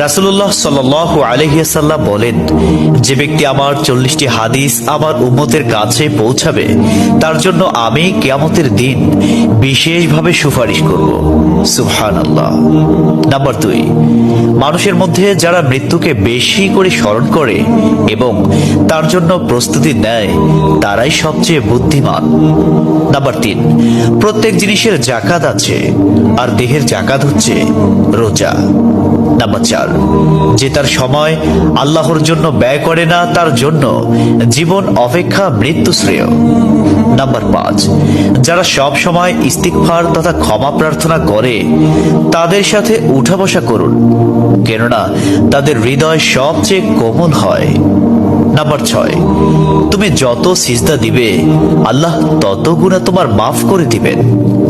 রাসূলুল্লাহ সাল্লাল্লাহু আলাইহি ওয়াসাল্লাম বলেন, যে ব্যক্তি আমার 40টি হাদিস আমার উম্মতের কাছে পৌঁছাবে তার জন্য আমি কিয়ামতের দিন বিশেষভাবে সুপারিশ করব। সুবহানাল্লাহ। নাম্বার 2, মানুষের মধ্যে যারা মৃত্যুকে বেশি করে স্মরণ করে এবং তার জন্য প্রস্তুতি নেয় তারাই সবচেয়ে বুদ্ধিমান। নাম্বার 3, প্রত্যেক জিনিসের জাকাত আছে আর দেহের জাকাত হচ্ছে রোজা। নাম্বার 4, যে তার সময় আল্লাহর জন্য ব্যয় করে না তার জন্য জীবন অপেক্ষা মৃত্যু শ্রেয়। নাম্বার 5, যারা সব সময় ইস্তিগফার তথা ক্ষমা প্রার্থনা করে তাদের সাথে উঠা বসা করুন, কেননা তাদের হৃদয় সবচেয়ে কোমল হয়। নাম্বার 6, তুমি যত সিজদা দিবে আল্লাহ তত গুনাহ তোমার মাফ করে দিবেন।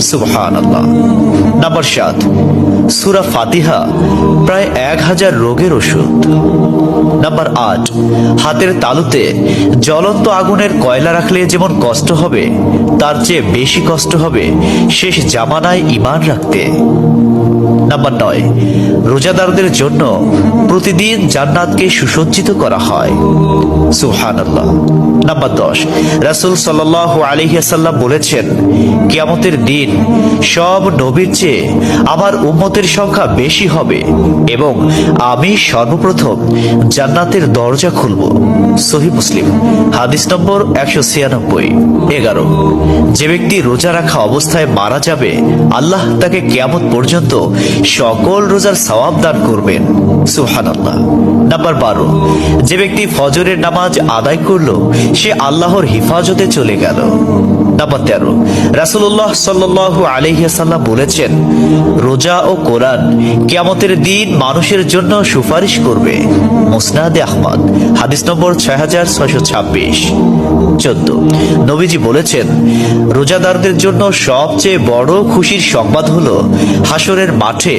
সুবহানাল্লাহ। নাম্বার 7, সূরা ফাতিহা প্রায় 1000 রোগের ওষুধ। নাম্বার 8, হাতের তালুতে জ্বলন্ত আগুনের কয়লা রাখলে যেমন কষ্ট হবে তার চেয়ে বেশি কষ্ট হবে শেষ জামানায় ঈমান রাখতে। নাম্বার 9, রোজাদারদের জন্য প্রতিদিন জান্নাতকে সুসজ্জিত করা হয়। সুবহানাল্লাহ। নাম্বার 10, রাসূল সাল্লাল্লাহু আলাইহি ওয়াসাল্লাম বলেছেন, কিয়ামতের দিন সব নবীর চেয়ে আমার উম্মতের সংখ্যা বেশি হবে এবং আমি সর্বপ্রথম জান্নাতের দরজা খুলব। সহিহ মুসলিম, হাদিস নম্বর 196। 11, যে ব্যক্তি রোজা রাখা অবস্থায় মারা যাবে আল্লাহ তাকে কিয়ামত পর্যন্ত সকল রোজার সওয়াব দান করবেন। সুবহানাল্লাহ। নাম্বার 12, যে ব্যক্তি ফজরের নামাজ আদায় করলো সে আল্লাহর হিফাজতে চলে গেল। নাম্বার 13, রাসূলুল্লাহ সাল্লাল্লাহু আলাইহি ওয়াসাল্লাম বলেছেন, রোজা ও কোরআন কিয়ামতের দিন মানুষের জন্য সুপারিশ করবে। মুসনাদে আহমদ, হাদিস নম্বর 6626। 14, নবীজি বলেছেন, রোজাদারদের জন্য সবচেয়ে বড় খুশির সংবাদ হলো হাসরের মাঠে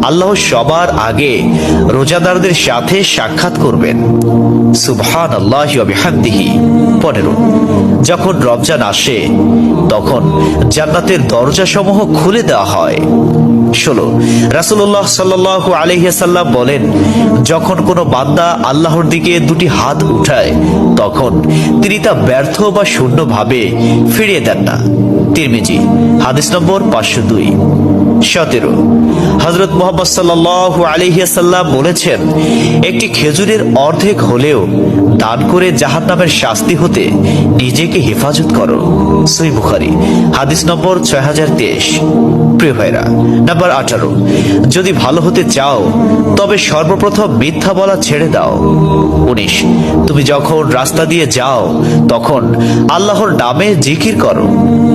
আল্লাহ সবার আগে রোজাদারদের সাথে সাক্ষাৎ করবেন। সুবহানাল্লাহি ওয়া বিহামদিহি। 15, যখন রমজান আসে তখন জান্নাতের দরজাসমূহ খুলে দেওয়া হয়। 16, রাসূলুল্লাহ সাল্লাল্লাহু আলাইহি ওয়াসাল্লাম বলেন, যখন কোনো বান্দা আল্লাহর দিকে দুটি হাত উঠায় তখন তিনি তা ব্যর্থ বা শূন্য ভাবে ফিরিয়ে দেন না। তিরমিজি, হাদিস নম্বর 502। 17, হযরত মুহাম্মদ সাল্লাল্লাহু আলাইহি ওয়াসাল্লাম বলেছেন, একটি খেজুরের অর্ধেক হলেও দান করে জাহান্নামের শাস্তি হতে নিজেকে হেফাজত করো। সহিহ বুখারী, হাদিস নম্বর 6023। প্রিয় ভাইরা, নাম্বার 18, যদি ভালো হতে চাও তবে সর্বপ্রথম মিথ্যা বলা ছেড়ে দাও। 19, তুমি যখন রাস্তা দিয়ে যাও তখন আল্লাহর নামে জিকির করো,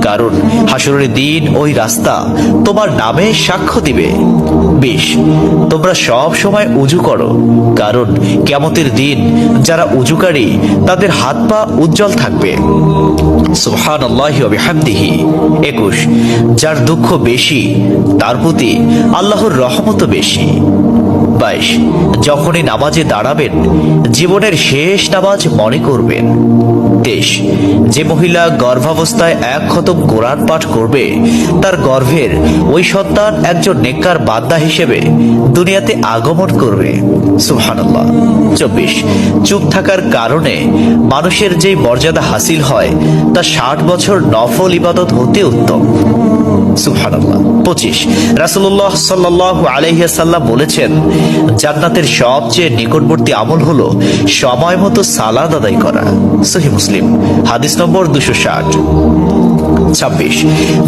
কারণ হাসরের দিন ওই রাস্তা তোমার নামে সাক্ষ্য দিবে। 20, তোমরা সব সময় উযু করো, কারণ কিয়ামতের দিন যারা উযুকারী তাদের হাত পা উজ্জ্বল থাকবে। সুবহানাল্লাহি ওয়া বিহামদিহি। 21, যার দুঃখ বেশি তার প্রতি আল্লাহর রহমতও বেশি। 22, যখনই নামাজে দাঁড়াবেন জীবনের শেষ নামাজ মনে করবেন। 23, যে মহিলা গর্ভাবস্থায় 1 খতম কোরআন পাঠ করবে তার গর্ভের ওই সন্তান একজন নেককার বান্দা হিসেবে দুনিয়াতে আগমন করবে। সুবহানাল্লাহ। 24, চুপ থাকার কারণে মানুষের যেই মর্যাদা হাসিল হয় তা 60 বছর নফল ইবাদত হতে উত্তম। সুবহানাল্লাহ। 25, রাসূলুল্লাহ সাল্লাল্লাহু আলাইহি ওয়াসাল্লাম বলেছেন, জান্নাতের সবচেয়ে নিকটবর্তী আমল হলো সময় মতো সালাত আদায় করা। সহিহ মুসলিম, হাদিস নম্বর 260। 26,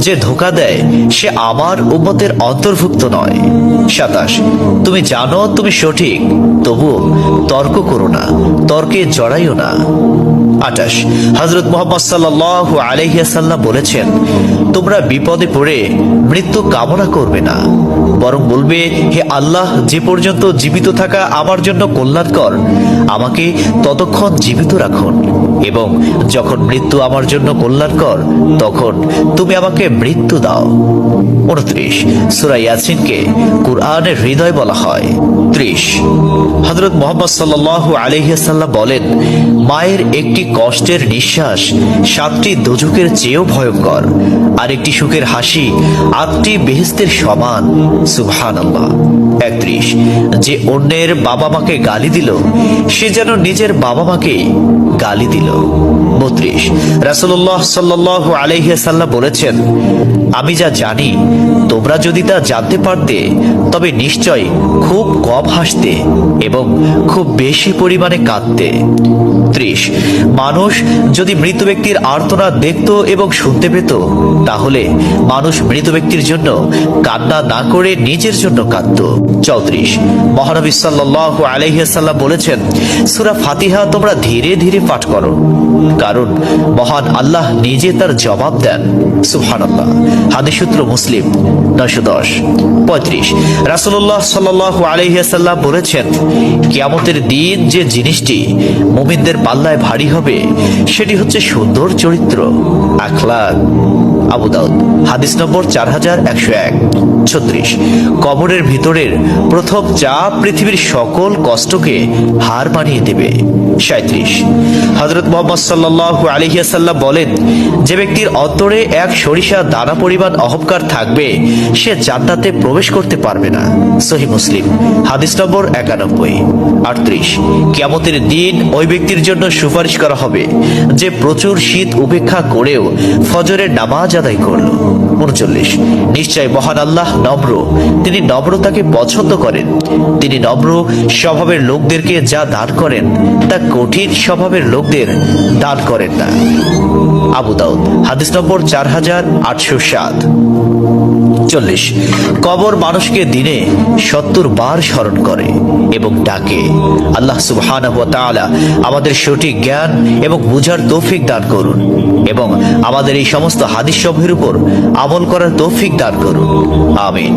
যে ধোঁকা দেয় সে আমার উম্মতের অন্তর্ভুক্ত নয়। 27, তুমি জানো তুমি সঠিক তবুও তর্ক করো না, তর্কে জড়াইও না। 28, হযরত মুহাম্মদ সাল্লাল্লাহু আলাইহি ওয়াসাল্লাম বলেছেন, তোমরা বিপদে পড়ে মৃত্যু কামনা করবে না, বরং বলবে, হে আল্লাহ, যে পর্যন্ত জীবিত থাকা আমার জন্য কল্যাণকর আমাকে ততক্ষণ জীবিত রাখুন, এবং যখন মৃত্যু আমার জন্য কল্যাণকর তখন তুমি আমাকে মৃত্যু দাও। 29, সূরা ইয়াসিনকে কুরআনের হৃদয় বলা হয়। 30 হযরত মুহাম্মদ সাল্লাল্লাহু আলাইহি ওয়াসাল্লাম বলেন, মায়ের একটি কষ্টের নিঃশ্বাস 7টি দোজখের চেয়েও ভয়ঙ্কর, আর একটি সুখের হাসি 8টি বেহেশতের সমান। সুবহানাল্লাহ। 31 যে অন্যের বাবা মাকে গালি দিল, সে যেন নিজের বাবা মাকে গালি দিল। 32 রাসূলুল্লাহ সাল্লাল্লাহু আলাইহি ওয়াসাল্লাম বলেছেন, আমি যা জানি তোমরা যদি তা জানতে পারতে তবে নিশ্চয় খুব কম হাসতে এবং খুব বেশি পরিমাণে কাঁদতে। 30 মানুষ যদি মৃত ব্যক্তির আর্তনাদ দেখত এবং শুনতে পেত, তাহলে মানুষ মৃত ব্যক্তির জন্য কান্না না করে নিজের জন্য কাঁদত। 34 মহানবী সাল্লাল্লাহু আলাইহি ওয়াসাল্লাম বলেছেন, সূরা ফাতিহা তোমরা ধীরে ধীরে পাঠ করো, কারণ মহান আল্লাহ নিজে তার জবাব দেন। সুবহানাল্লাহ। হাদিস সূত্র মুসলিম 910। 35 রাসূলুল্লাহ সাল্লাল্লাহু আলাইহি ওয়াসাল্লাম বলেছেন, কিয়ামতের দিন যে জিনিসটি মুমিনদের পাল্লায় ভারী হবে সেটি হচ্ছে সুন্দর চরিত্র, আখলাক। আবু দাউদ হাদিস নম্বর 4101। 36 কবরের ভিতরের প্রথম চাপ পৃথিবীর সকল কষ্টকে হার মানিয়ে দেবে। 37 হযরত মুহাম্মদ সাল্লাল্লাহু আলাইহি ওয়াসাল্লাম বলেন, যে ব্যক্তির অন্তরে এক সরিষা দানা পরিমাণ অহংকার থাকবে সে জান্নাতে প্রবেশ করতে পারবে না। সহিহ মুসলিম হাদিস নম্বর 91। 38 কিয়ামতের দিন ওই ব্যক্তির জন্য সুপারিশ করা হবে যে প্রচুর শীত উপেক্ষা করেও ফজরের নামাজ আদায় করল। 39 নিশ্চয় মহান আল্লাহ নম্র, তিনি নম্রতাকে পছন্দ করেন। তিনি নম্র স্বভাবের লোকদেরকে যা দান করেন তা কঠিন স্বভাবের লোকদের দান করেন না। আবু দাউদ হাদিস নম্বর 4807। 40 কবর মানুষকে দিনে 70 বার স্মরণ করে এবং ডাকে। আল্লাহ সুবহানাহু ওয়া তাআলা আমাদের সঠিক জ্ঞান এবং বুঝার তৌফিক দান করুন এবং আমাদের এই সমস্ত হাদিস সমূহের উপর আমল করার তৌফিক দান করুন। আমিন।